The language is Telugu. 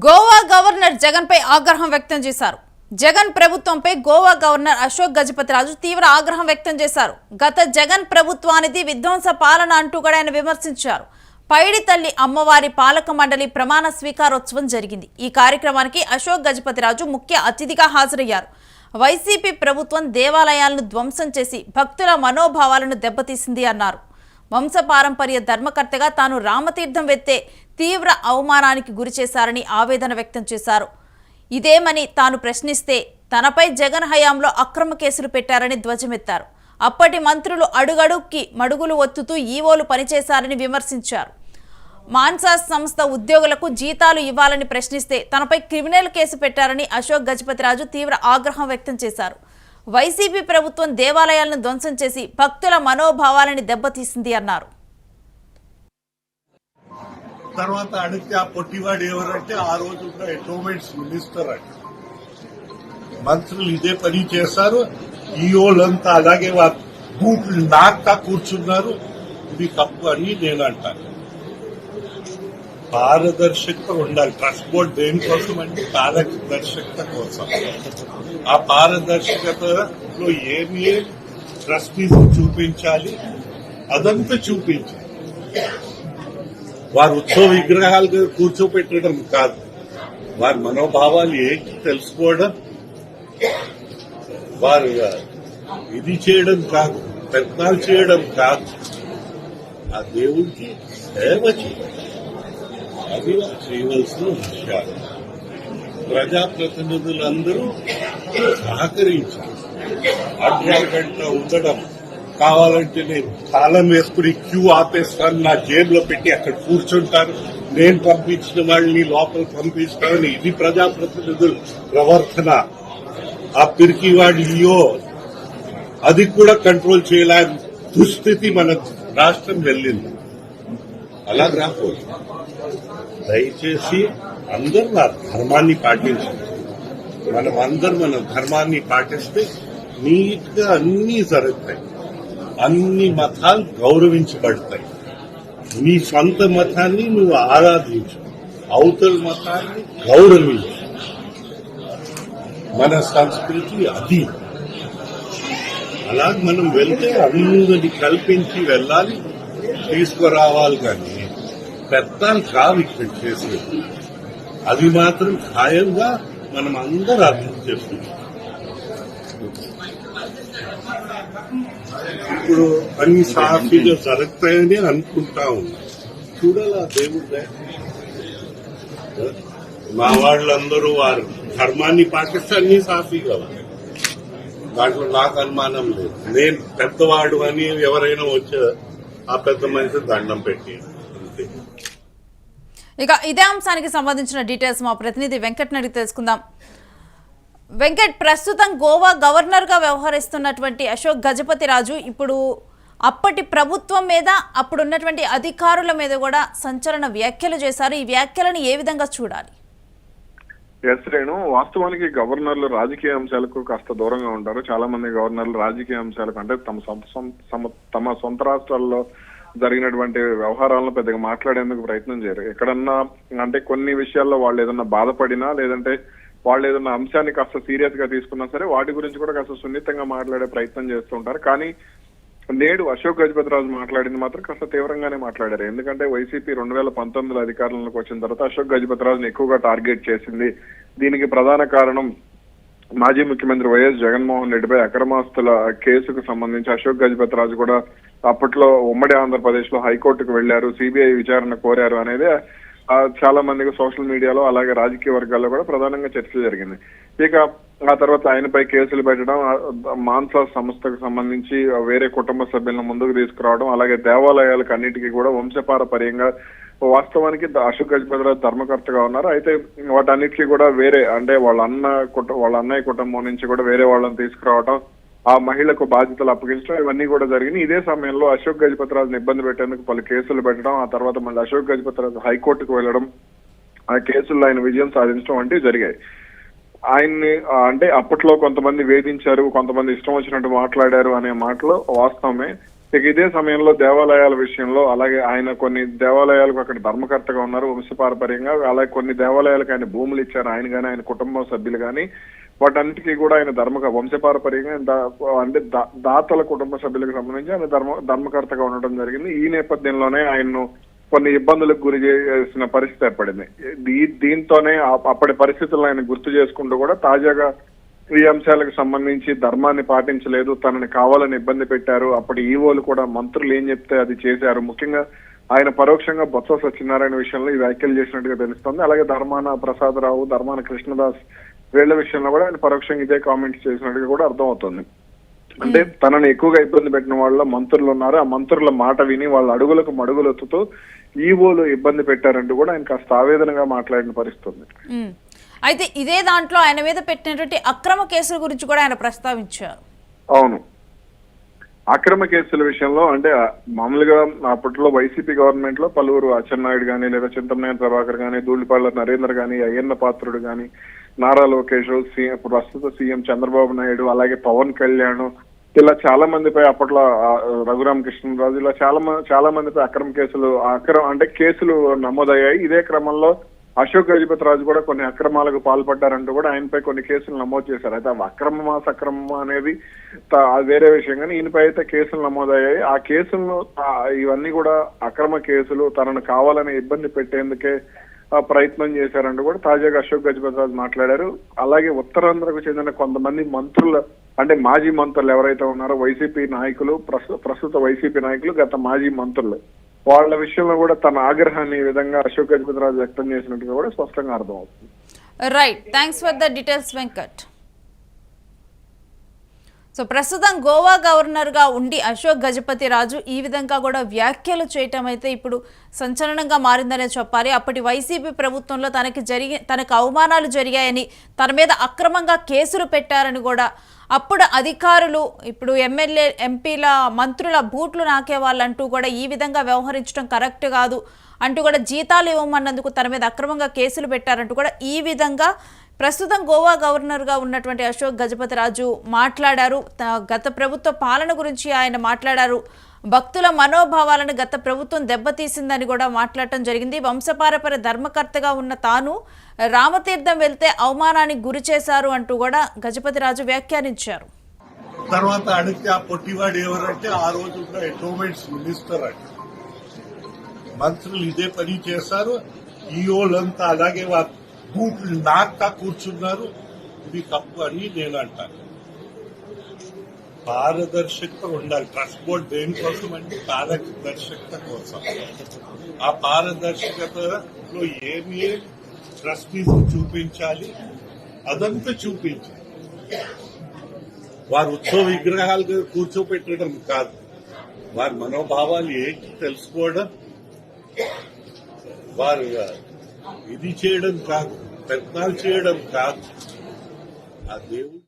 గోవా గవర్నర్ జగన్ పై ఆగ్రహం వ్యక్తం చేశారు. జగన్ ప్రభుత్వంపై గోవా గవర్నర్ అశోక్ గజపతిరాజు తీవ్ర ఆగ్రహం వ్యక్తం చేశారు. గత జగన్ ప్రభుత్వానికి విధ్వంస పాలన అంటూ కూడా ఆయన విమర్శించారు. పైడి తల్లి అమ్మవారి పాలక మండలి ప్రమాణ స్వీకారోత్సవం జరిగింది. ఈ కార్యక్రమానికి అశోక్ గజపతిరాజు ముఖ్య అతిథిగా హాజరయ్యారు. వైసీపీ ప్రభుత్వం దేవాలయాలను ధ్వంసం చేసి భక్తుల మనోభావాలను దెబ్బతీసింది అన్నారు. వంశపారంపర్య ధర్మకర్తగా తాను రామతీర్థం వెత్తే తీవ్ర అవమానానికి గురిచేశారని ఆవేదన వ్యక్తం చేశారు. ఇదేమని తాను ప్రశ్నిస్తే తనపై జగన్ హయాంలో అక్రమ కేసులు పెట్టారని ధ్వజమెత్తారు. అప్పటి మంత్రులు అడుగడుక్కి మడుగులు ఒత్తుతూ ఈవోలు పనిచేశారని విమర్శించారు. మాన్సాస్ సంస్థ ఉద్యోగులకు జీతాలు ఇవ్వాలని ప్రశ్నిస్తే తనపై క్రిమినల్ కేసు పెట్టారని అశోక్ గజపతిరాజు తీవ్ర ఆగ్రహం వ్యక్తం చేశారు. వైసీపీ ప్రభుత్వం దేవాలయాలను ధ్వంసం చేసి భక్తుల మనోభావాలని దెబ్బతీసింది అన్నారు. తర్వాత అడిగితే ఆ పొట్టివాడు ఎవరంటే ఆ రోజు ఎండోమెంట్స్ మినిస్టర్ అంట. మంత్రులు ఇదే పని చేశారు. ఈఓలంతా అలాగే వారు బూట్లు నాకా కూర్చున్నారు. ఇది తప్పు అని నేను అంటాను. పారదర్శకత ఉండాలి. ట్రస్ట్ బోర్డు దేనికోసం అంటే పారదర్శకత కోసం. ఆ పారదర్శకతలో ఏమి ట్రస్టీస్ చూపించాలి అదంతా చూపించాలి. వారు ఉత్సవ విగ్రహాలు కూర్చోపెట్టడం కాదు, వారి మనోభావాలు ఏంటి తెలుసుకోవడం, వారు ఇది చేయడం కాదు, ప్రయత్నాలు చేయడం కాదు, ఆ దేవుడికి సేవ చేయాలి. అది చేయవలసిన విషయాలు. ప్రజాప్రతినిధులందరూ సహకరించాలి. అడ్డంగా ఉండడం కావాలంటే నేను తాళం వేసుకుని క్యూ ఆపేస్తాను, నా జేబులో పెట్టి అక్కడ కూర్చుంటాను, నేను పంపించిన వాళ్ళని లోపల పంపిస్తానని ఇది ప్రజాప్రతినిధుల ప్రవర్తన. ఆ పిరికి వాడియో అది కూడా కంట్రోల్ చేయలేని దుస్థితి మన రాష్ట్రం వెళ్ళింది. అలా రాకూడదు. దయచేసి అందరూ నా ధర్మాన్ని పాటించండి. మనమందరం మన ధర్మాన్ని పాటిస్తే నీట్ గా అన్నీ జరుగుతాయి. అన్ని మతాలు గౌరవించబడతాయి. నీ సొంత మతాన్ని నువ్వు ఆరాధించు, అవతల మతాన్ని గౌరవించు. మన సంస్కృతి అది. అలా మనం వెళ్తే అందరిని కల్పించి వెళ్ళాలి, తీసుకురావాలి. కానీ పెద్దాలు కావు ఇక్కడ చేసేది. అది మాత్రం ఖాయంగా మనం అందరూ అర్థం చేసుకుంటాం. ఇప్పుడు అన్ని సాఫీగా జరుగుతాయని అనుకుంటా ఉన్నా. చూడాలా దేవుడే. మా వాళ్ళందరూ వారు ధర్మాన్ని పాటిస్తే అన్ని సాఫీగా ఉన్నాయి. దాంట్లో నాకు అనుమానం లేదు. నేను పెద్దవాడు అని ఎవరైనా వచ్చే ఆ పెద్ద మనిషి దండం పెట్టి అంతే. ఇక ఇదే అంశానికి సంబంధించిన డీటెయిల్స్ మా ప్రతినిధి వెంకట్ అడిగి తెలుసుకుందాం. వెంకట్, ప్రస్తుతం గోవా గవర్నర్ గా వ్యవహరిస్తున్నటువంటి అశోక్ గజపతిరాజు ఇప్పుడు అప్పటి ప్రభుత్వం మీద అప్పుడున్నటువంటి అధికారుల మీద కూడా సంచలన వ్యాఖ్యలు చేశారు. ఈ వ్యాఖ్యలను ఏ విధంగా చూడాలి? రేణు, వాస్తవానికి గవర్నర్లు రాజకీయ అంశాలకు కాస్త దూరంగా ఉంటారు. చాలా మంది గవర్నర్లు రాజకీయ అంశాలకు అంటే తమ సొంత రాష్ట్రాల్లో జరిగినటువంటి వ్యవహారాలను పెద్దగా మాట్లాడేందుకు ప్రయత్నం చేయరు. ఎక్కడన్నా అంటే కొన్ని విషయాల్లో వాళ్ళు ఏదన్నా బాధపడినా లేదంటే వాళ్ళు ఏదన్నా అంశాన్ని కాస్త సీరియస్ గా తీసుకున్నా సరే వాటి గురించి కూడా కాస్త సున్నితంగా మాట్లాడే ప్రయత్నం చేస్తూ ఉంటారు. కానీ నేడు అశోక్ గజపతిరాజు మాట్లాడింది మాత్రం కాస్త తీవ్రంగానే మాట్లాడారు. ఎందుకంటే వైసీపీ 2019 అధికారంలోకి వచ్చిన తర్వాత అశోక్ గజపతిరాజును ఎక్కువగా టార్గెట్ చేసింది. దీనికి ప్రధాన కారణం మాజీ ముఖ్యమంత్రి వైఎస్ జగన్మోహన్ రెడ్డిపై అక్రమాస్తుల కేసుకు సంబంధించి అశోక్ గజపతిరాజు కూడా అప్పట్లో ఉమ్మడి ఆంధ్రప్రదేశ్ లో హైకోర్టుకు వెళ్లారు, సిబిఐ విచారణ కోరారు అనేది చాలా మందికి సోషల్ మీడియాలో అలాగే రాజకీయ వర్గాల్లో కూడా ప్రధానంగా చర్చ జరిగింది. ఇక ఆ తర్వాత ఆయనపై కేసులు పెట్టడం, మాన్సాస్ సంస్థకు సంబంధించి వేరే కుటుంబ సభ్యులను ముందుకు తీసుకురావడం, అలాగే దేవాలయాలకు అన్నిటికీ కూడా వంశపారపర్యంగా వాస్తవానికి అశోక్ గజపతిరాజు ధర్మకర్తగా ఉన్నారు. అయితే వాటన్నిటికీ కూడా వేరే అంటే వాళ్ళ అన్నయ్య కుటుంబం నుంచి కూడా వేరే వాళ్ళని తీసుకురావడం, ఆ మహిళకు బాధ్యతలు అప్పగించడం ఇవన్నీ కూడా జరిగింది. ఇదే సమయంలో అశోక్ గజపతిరాజును ఇబ్బంది పెట్టేందుకు పలు కేసులు పెట్టడం, ఆ తర్వాత మళ్ళీ అశోక్ గజపతిరాజు హైకోర్టుకు వెళ్లడం, ఆ కేసుల్లో ఆయన విజయం సాధించడం వంటివి జరిగాయి. ఆయన్ని అంటే అప్పట్లో కొంతమంది వేధించారు, కొంతమంది ఇష్టం వచ్చినట్టు మాట్లాడారు అనే మాటలు వాస్తవమే. ఇక ఇదే సమయంలో దేవాలయాల విషయంలో అలాగే ఆయన కొన్ని దేవాలయాలకు అక్కడ ధర్మకర్తగా ఉన్నారు వంశపారపర్యంగా, అలాగే కొన్ని దేవాలయాలకు ఆయన భూములు ఇచ్చారు ఆయన గానీ ఆయన కుటుంబ సభ్యులు గానీ, వాటన్నిటికీ కూడా ఆయన వంశపారపర్యంగా అంటే దాతల కుటుంబ సభ్యులకు సంబంధించి ఆయన ధర్మకర్తగా ఉండడం జరిగింది. ఈ నేపథ్యంలోనే ఆయన్ను కొన్ని ఇబ్బందులకు గురి చేసిన పరిస్థితి ఏర్పడింది. దీంతోనే అప్పటి పరిస్థితులను ఆయన గుర్తు చేసుకుంటూ కూడా తాజాగా ఈ అంశాలకు సంబంధించి ధర్మాన్ని పాటించలేదు, తనని కావాలని ఇబ్బంది పెట్టారు, అప్పటి ఈవోలు కూడా మంత్రులు ఏం చెప్తే అది చేశారు, ముఖ్యంగా ఆయన పరోక్షంగా బొత్స సత్యనారాయణ విషయంలో ఈ వ్యాఖ్యలు చేసినట్టుగా తెలుస్తోంది. అలాగే ధర్మాన ప్రసాదరావు, ధర్మాన కృష్ణదాస్ వీళ్ల విషయంలో కూడా ఆయన పరోక్షంగా ఇదే కామెంట్స్ చేసినట్టుగా కూడా అర్థమవుతుంది. అంటే తనని ఎక్కువగా ఇబ్బంది పెట్టిన వాళ్ళ మంత్రులు ఉన్నారు, ఆ మంత్రుల మాట విని వాళ్ళ అడుగులకు మడుగులెత్తుతూ ఈవోలు ఇబ్బంది పెట్టారంటూ కూడా ఆయన కాస్త ఆవేదనగా మాట్లాడిన పరిస్థితి. అయితే ఇదే దాంట్లో ఆయన మీద పెట్టినటువంటి అక్రమ కేసుల గురించి కూడా ఆయన ప్రస్తావించారు. అవును, అక్రమ కేసుల విషయంలో అంటే మామూలుగా అప్పట్లో వైసీపీ గవర్నమెంట్ లో పలువురు అచ్చెన్నాయుడు గానీ లేదా చింతమనేని ప్రభాకర్ గానీ, ధూళిపాళ్ల నరేంద్ర గానీ, అయ్యన్న పాత్రుడు గానీ, నారా లోకేష్, ప్రస్తుత సీఎం చంద్రబాబు నాయుడు, అలాగే పవన్ కళ్యాణ్, ఇలా చాలా మందిపై అప్పట్లో రఘురామ కృష్ణరాజు, ఇలా చాలా మందిపై అక్రమ కేసులు అంటే కేసులు నమోదయ్యాయి. ఇదే క్రమంలో అశోక్ గజపతి రాజు కూడా కొన్ని అక్రమాలకు పాల్పడ్డారంటూ కూడా ఆయనపై కొన్ని కేసులు నమోదు చేశారు. అయితే అక్రమమా సక్రమమా అనేది వేరే విషయం, కానీ ఈయనపై అయితే కేసులు నమోదయ్యాయి. ఆ కేసులను ఇవన్నీ కూడా అక్రమ కేసులు, తనను కావాలని ఇబ్బంది పెట్టేందుకే ప్రయత్నం చేశారంటూ కూడా తాజాగా అశోక్ గజపతి రాజు మాట్లాడారు. అలాగే ఉత్తరాంధ్రకు చెందిన కొంతమంది మంత్రులు, అంటే మాజీ మంత్రులు ఎవరైతే ఉన్నారో వైసీపీ నాయకులు, ప్రస్తుత వైసీపీ నాయకులు, గత మాజీ మంత్రులు, వాళ్ళ విషయంలో కూడా తన ఆగ్రహాన్ని ఈ విధంగా అశోక్ గజపతి రాజు వ్యక్తం చేసినట్టుగా కూడా స్పష్టంగా అర్థమవుతుంది. Right, thanks for the details Venkat. So ప్రస్తుతం గోవా గవర్నర్గా ఉండి అశోక్ గజపతి రాజు ఈ విధంగా కూడా వ్యాఖ్యలు చేయటం అయితే ఇప్పుడు సంచలనంగా మారిందనే చెప్పాలి. అప్పటి వైసీపీ ప్రభుత్వంలో తనకు అవమానాలు జరిగాయని, తన మీద అక్రమంగా కేసులు పెట్టారని కూడా అప్పుడు అధికారులు, ఇప్పుడు ఎమ్మెల్యే ఎంపీల మంత్రుల బూట్లు నాకే వాళ్ళంటూ కూడా ఈ విధంగా వ్యవహరించడం కరెక్ట్ కాదు అంటూ కూడా జీతాలు ఇవ్వమన్నందుకు తన మీద అక్రమంగా కేసులు పెట్టారంటూ కూడా ఈ విధంగా ప్రస్తుతం గోవా గవర్నర్గా ఉన్నటువంటి అశోక్ గజపతి రాజు మాట్లాడారు. గత ప్రభుత్వ పాలన గురించి ఆయన మాట్లాడారు. భక్తుల మనోభావాలను గత ప్రభుత్వం దెబ్బతీసిందని కూడా మాట్లాడటం జరిగింది. వంశపారపర్య ధర్మకర్తగా ఉన్న తాను రామతీర్థం వెళ్తే అవమానానికి గురి చేశారు అంటూ కూడా గజపతి రాజు వ్యాఖ్యానించారు. తర్వాత అడిగితే ఆ పొట్టివాడు ఎవరంటే ఆ రోజు ఎండోమెంట్స్ మినిస్టర్ అంట. మంత్రులు ఇదే పని చేశారు, ఈఓలంతా అలాగే బూట్లు నాకా కూర్చున్నారు. ఇది తప్పు అని నేను అంటాను. పారదర్శకత ఉండాలి. ట్రస్ట్ బోర్డు దేనికోసం అంటే పారదర్శకత కోసం. ఆ పారదర్శకతలో ఏమి ట్రస్టీస్ చూపించాలి, అదంతా చూపించాలి. వారు ఉత్సవ విగ్రహాలు కూర్చోపెట్టడం కాదు, వారి మనోభావాలు ఏంటి తెలుసుకోవడం, వారు ఇది చేయడం కాదు, ప్రయత్నాలు చేయడం కాదు. ఆ దేవుడు